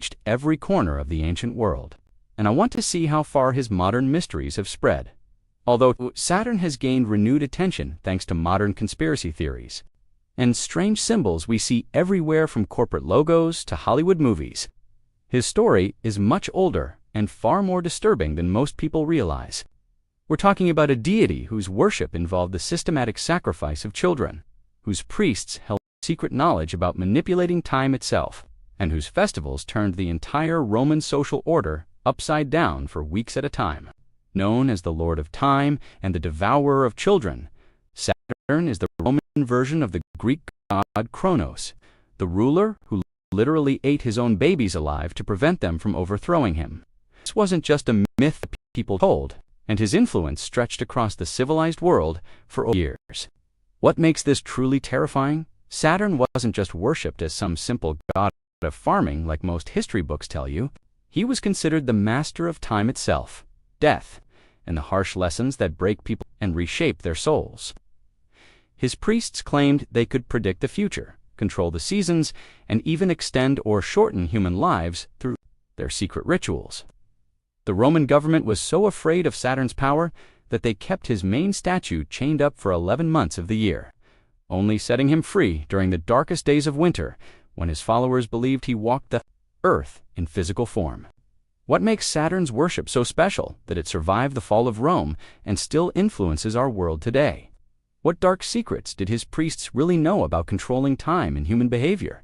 reached every corner of the ancient world, and I want to see how far his modern mysteries have spread. Although Saturn has gained renewed attention thanks to modern conspiracy theories and strange symbols we see everywhere from corporate logos to Hollywood movies, his story is much older and far more disturbing than most people realize. We're talking about a deity whose worship involved the systematic sacrifice of children, whose priests held secret knowledge about manipulating time itself, and whose festivals turned the entire Roman social order upside down for weeks at a time. Known as the Lord of Time and the Devourer of Children, Saturn is the Roman version of the Greek god Kronos, the ruler who literally ate his own babies alive to prevent them from overthrowing him. This wasn't just a myth that people told, and his influence stretched across the civilized world for years. What makes this truly terrifying? Saturn wasn't just worshipped as some simple god of farming like most history books tell you. He was considered the master of time itself, death, and the harsh lessons that break people and reshape their souls. His priests claimed they could predict the future, control the seasons, and even extend or shorten human lives through their secret rituals. The Roman government was so afraid of Saturn's power that they kept his main statue chained up for 11 months of the year, only setting him free during the darkest days of winter when his followers believed he walked the earth in physical form. What makes Saturn's worship so special that it survived the fall of Rome and still influences our world today? What dark secrets did his priests really know about controlling time and human behavior?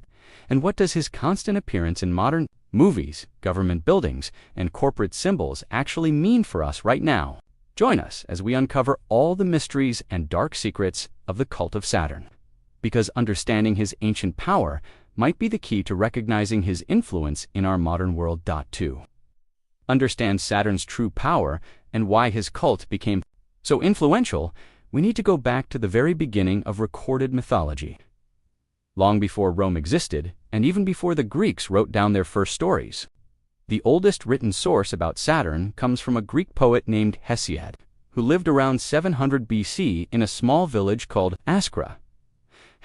And what does his constant appearance in modern movies, government buildings, and corporate symbols actually mean for us right now? Join us as we uncover all the mysteries and dark secrets of the Cult of Saturn, because understanding his ancient power might be the key to recognizing his influence in our modern world. To understand Saturn's true power and why his cult became so influential, we need to go back to the very beginning of recorded mythology. Long before Rome existed, and even before the Greeks wrote down their first stories, the oldest written source about Saturn comes from a Greek poet named Hesiod, who lived around 700 BC in a small village called Askra.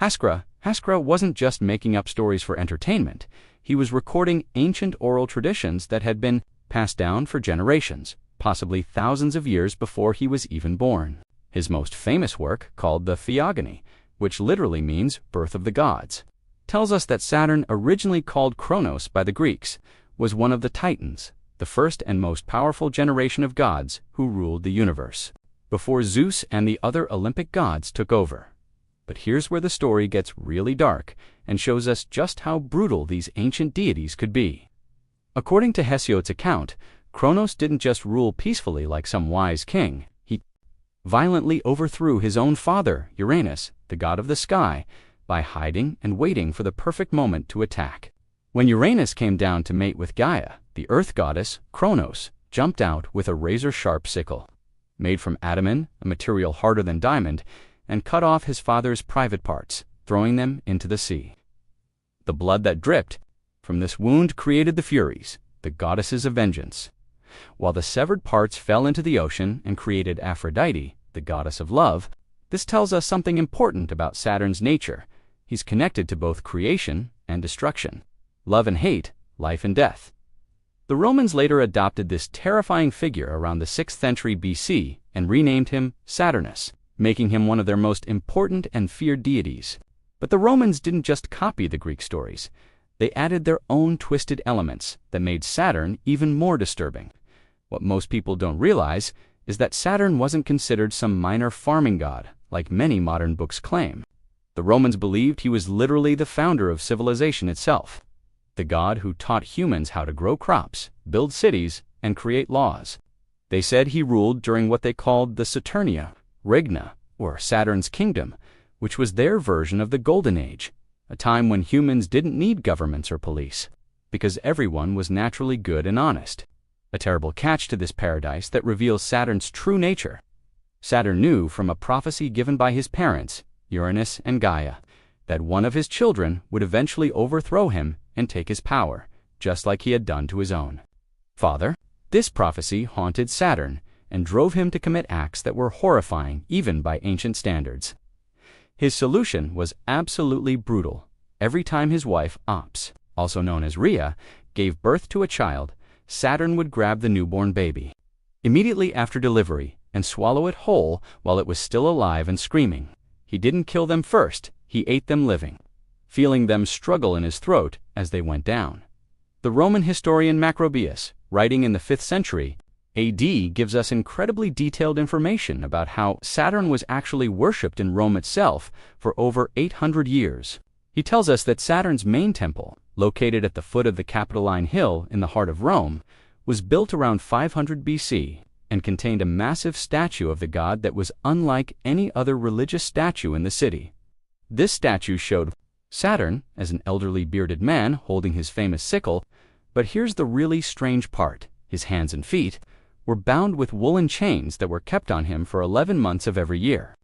Haskra wasn't just making up stories for entertainment. He was recording ancient oral traditions that had been passed down for generations, possibly thousands of years before he was even born. His most famous work, called the Theogony, which literally means birth of the gods, tells us that Saturn, originally called Kronos by the Greeks, was one of the Titans, the first and most powerful generation of gods who ruled the universe, before Zeus and the other Olympic gods took over. But here's where the story gets really dark and shows us just how brutal these ancient deities could be. According to Hesiod's account, Kronos didn't just rule peacefully like some wise king. He violently overthrew his own father, Uranus, the god of the sky, by hiding and waiting for the perfect moment to attack. When Uranus came down to mate with Gaia, the earth goddess, Kronos jumped out with a razor-sharp sickle, made from adamant, a material harder than diamond, and cut off his father's private parts, throwing them into the sea. The blood that dripped from this wound created the Furies, the goddesses of vengeance, while the severed parts fell into the ocean and created Aphrodite, the goddess of love. This tells us something important about Saturn's nature. He's connected to both creation and destruction, love and hate, life and death. The Romans later adopted this terrifying figure around the 6th century BC and renamed him Saturnus, making him one of their most important and feared deities. But the Romans didn't just copy the Greek stories. They added their own twisted elements that made Saturn even more disturbing. What most people don't realize is that Saturn wasn't considered some minor farming god, like many modern books claim. The Romans believed he was literally the founder of civilization itself, the god who taught humans how to grow crops, build cities, and create laws. They said he ruled during what they called the Saturnia, Regna, or Saturn's kingdom, which was their version of the Golden Age, a time when humans didn't need governments or police, because everyone was naturally good and honest. A terrible catch to this paradise that reveals Saturn's true nature. Saturn knew from a prophecy given by his parents, Uranus and Gaia, that one of his children would eventually overthrow him and take his power, just like he had done to his own father. This prophecy haunted Saturn and drove him to commit acts that were horrifying even by ancient standards. His solution was absolutely brutal. Every time his wife, Ops, also known as Rhea, gave birth to a child, Saturn would grab the newborn baby immediately after delivery and swallow it whole while it was still alive and screaming. He didn't kill them first, he ate them living, feeling them struggle in his throat as they went down. The Roman historian Macrobius, writing in the 5th century AD, gives us incredibly detailed information about how Saturn was actually worshipped in Rome itself for over 800 years. He tells us that Saturn's main temple, located at the foot of the Capitoline Hill in the heart of Rome, was built around 500 BC and contained a massive statue of the god that was unlike any other religious statue in the city. This statue showed Saturn as an elderly bearded man holding his famous sickle, but here's the really strange part. His hands and feet were bound with woolen chains that were kept on him for 11 months of every year.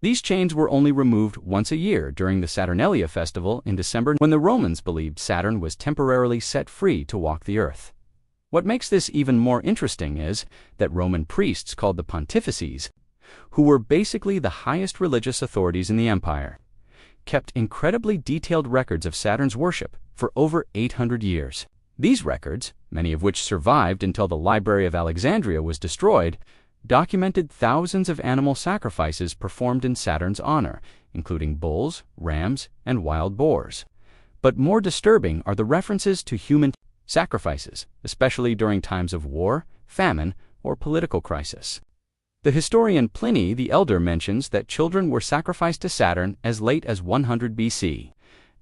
These chains were only removed once a year during the Saturnalia festival in December, when the Romans believed Saturn was temporarily set free to walk the earth. What makes this even more interesting is that Roman priests called the pontifices, who were basically the highest religious authorities in the empire, kept incredibly detailed records of Saturn's worship for over 800 years. These records, many of which survived until the Library of Alexandria was destroyed, documented thousands of animal sacrifices performed in Saturn's honor, including bulls, rams, and wild boars. But more disturbing are the references to human sacrifices, especially during times of war, famine, or political crisis. The historian Pliny the Elder mentions that children were sacrificed to Saturn as late as 100 BC,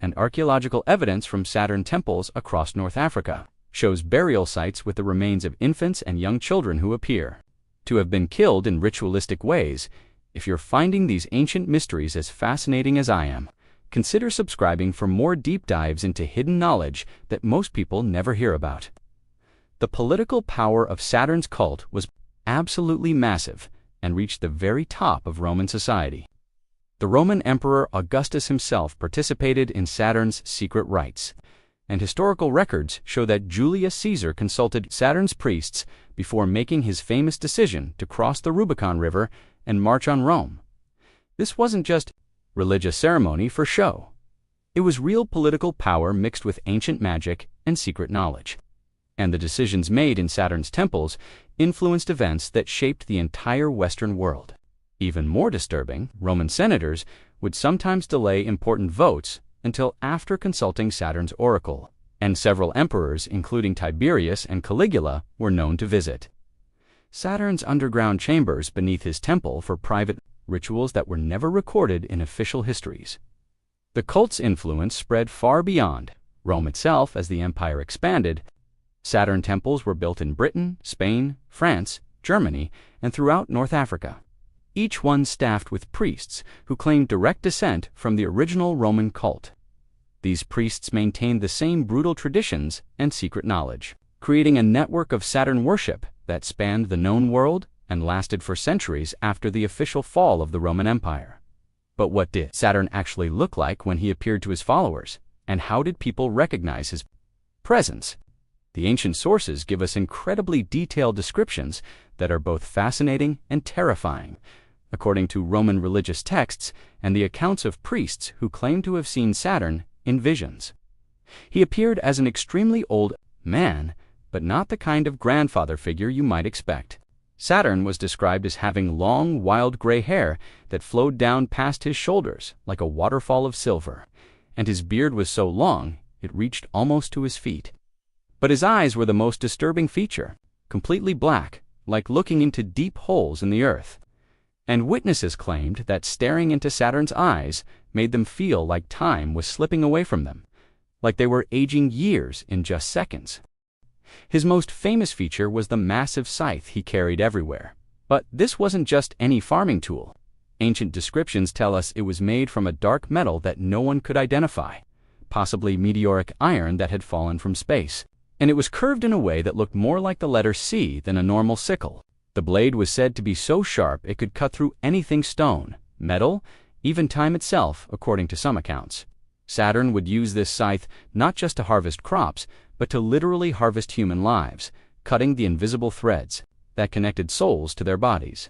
and archaeological evidence from Saturn temples across North Africa shows burial sites with the remains of infants and young children who appear to have been killed in ritualistic ways. If you're finding these ancient mysteries as fascinating as I am, consider subscribing for more deep dives into hidden knowledge that most people never hear about. The political power of Saturn's cult was absolutely massive and reached the very top of Roman society. The Roman Emperor Augustus himself participated in Saturn's secret rites, and historical records show that Julius Caesar consulted Saturn's priests before making his famous decision to cross the Rubicon River and march on Rome. This wasn't just religious ceremony for show. It was real political power mixed with ancient magic and secret knowledge. And the decisions made in Saturn's temples influenced events that shaped the entire Western world. Even more disturbing, Roman senators would sometimes delay important votes until after consulting Saturn's oracle, and several emperors, including Tiberius and Caligula, were known to visit Saturn's underground chambers beneath his temple for private rituals that were never recorded in official histories. The cult's influence spread far beyond Rome itself. As the empire expanded, Saturn temples were built in Britain, Spain, France, Germany, and throughout North Africa, each one staffed with priests who claimed direct descent from the original Roman cult. These priests maintained the same brutal traditions and secret knowledge, creating a network of Saturn worship that spanned the known world and lasted for centuries after the official fall of the Roman Empire. But what did Saturn actually look like when he appeared to his followers, and how did people recognize his presence? The ancient sources give us incredibly detailed descriptions that are both fascinating and terrifying. According to Roman religious texts and the accounts of priests who claim to have seen Saturn in visions, he appeared as an extremely old man, but not the kind of grandfather figure you might expect. Saturn was described as having long, wild gray hair that flowed down past his shoulders like a waterfall of silver, and his beard was so long it reached almost to his feet. But his eyes were the most disturbing feature, completely black, like looking into deep holes in the earth. And witnesses claimed that staring into Saturn's eyes made them feel like time was slipping away from them, like they were aging years in just seconds. His most famous feature was the massive scythe he carried everywhere. But this wasn't just any farming tool. Ancient descriptions tell us it was made from a dark metal that no one could identify, possibly meteoric iron that had fallen from space. And it was curved in a way that looked more like the letter C than a normal sickle. The blade was said to be so sharp it could cut through anything: stone, metal, even time itself, according to some accounts. Saturn would use this scythe not just to harvest crops, but to literally harvest human lives, cutting the invisible threads that connected souls to their bodies.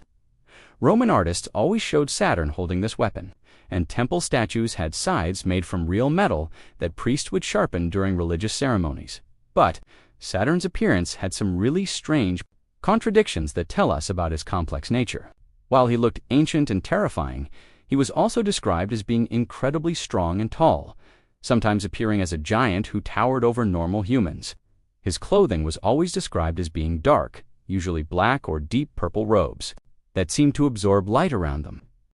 Roman artists always showed Saturn holding this weapon, and temple statues had scythes made from real metal that priests would sharpen during religious ceremonies. But Saturn's appearance had some really strange contradictions that tell us about his complex nature. While he looked ancient and terrifying, he was also described as being incredibly strong and tall, sometimes appearing as a giant who towered over normal humans. His clothing was always described as being dark, usually black or deep purple robes, that seemed to absorb light around them.